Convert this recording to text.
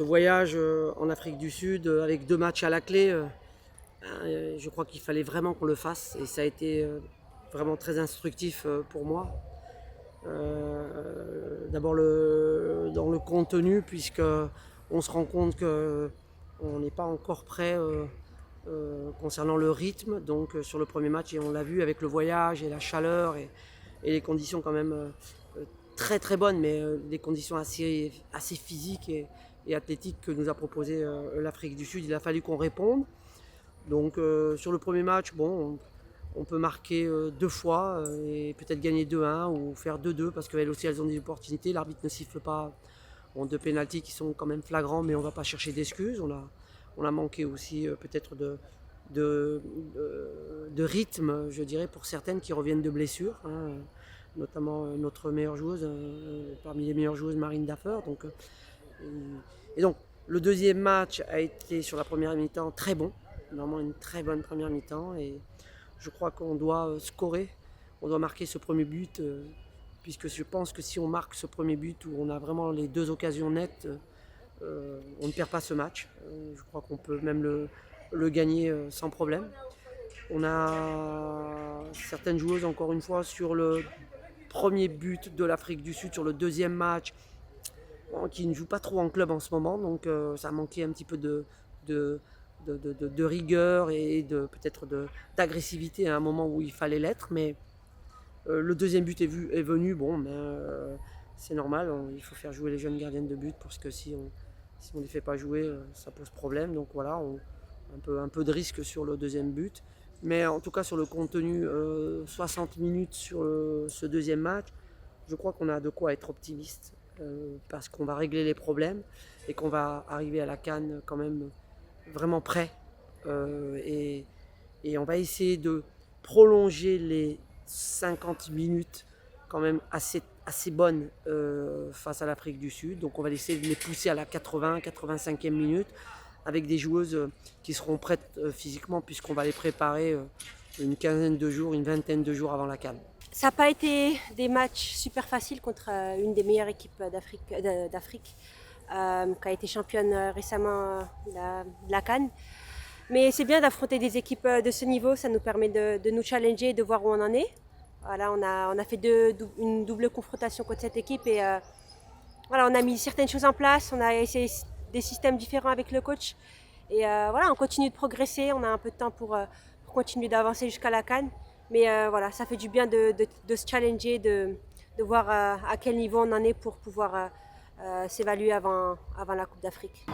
ce voyage en Afrique du Sud avec 2 matchs à la clé, je crois qu'il fallait vraiment qu'on le fasse et ça a été vraiment très instructif pour moi. D'abord dans le contenu puisque on se rend compte qu'on n'est pas encore prêt concernant le rythme. Donc sur le premier match, et on l'a vu avec le voyage et la chaleur et les conditions quand même très très bonnes, mais des conditions assez physiques et athlétiques que nous a proposé l'Afrique du Sud. Il a fallu qu'on réponde. Donc sur le premier match, bon, on peut marquer 2 fois et peut-être gagner 2-1 ou faire 2-2 parce qu'elles aussi elles ont des opportunités. L'arbitre ne siffle pas. Bon, 2 pénaltys qui sont quand même flagrants, mais on ne va pas chercher d'excuses. On a manqué aussi peut-être de, de rythme, je dirais, pour certaines qui reviennent de blessures, hein, notamment notre meilleure joueuse, parmi les meilleures joueuses, Marine Daffer. Et donc, le deuxième match a été sur la première mi-temps très bon, vraiment une très bonne première mi-temps. Et je crois qu'on doit scorer, on doit marquer ce premier but, puisque je pense que si on marque ce premier but où on a vraiment les 2 occasions nettes, on ne perd pas ce match. Je crois qu'on peut même le gagner sans problème. On a certaines joueuses, encore une fois, sur le premier but de l'Afrique du Sud, sur le deuxième match, qui ne jouent pas trop en club en ce moment, donc ça manquait un petit peu de rigueur et peut-être d'agressivité à un moment où il fallait l'être, mais le deuxième but est venu, bon, c'est normal, il faut faire jouer les jeunes gardiennes de but parce que si on ne les fait pas jouer, ça pose problème. Donc voilà, un peu de risque sur le deuxième but. Mais en tout cas sur le contenu, 60 minutes sur ce deuxième match, je crois qu'on a de quoi être optimiste parce qu'on va régler les problèmes et qu'on va arriver à la CAN quand même vraiment prêt. Et on va essayer de prolonger les 50 minutes quand même assez bonnes face à l'Afrique du Sud. Donc on va essayer de les pousser à la 80-85e minute avec des joueuses qui seront prêtes physiquement puisqu'on va les préparer une quinzaine de jours, une vingtaine de jours avant la CAN. Ça n'a pas été des matchs super faciles contre une des meilleures équipes d'Afrique qui a été championne récemment de la CAN. Mais c'est bien d'affronter des équipes de ce niveau, ça nous permet de nous challenger et de voir où on en est. Voilà, on a fait une double confrontation contre cette équipe et voilà, on a mis certaines choses en place, on a essayé des systèmes différents avec le coach. Et voilà, on continue de progresser, on a un peu de temps pour continuer d'avancer jusqu'à la CAN. Mais voilà, ça fait du bien de se challenger, de voir à quel niveau on en est pour pouvoir s'évaluer avant la Coupe d'Afrique.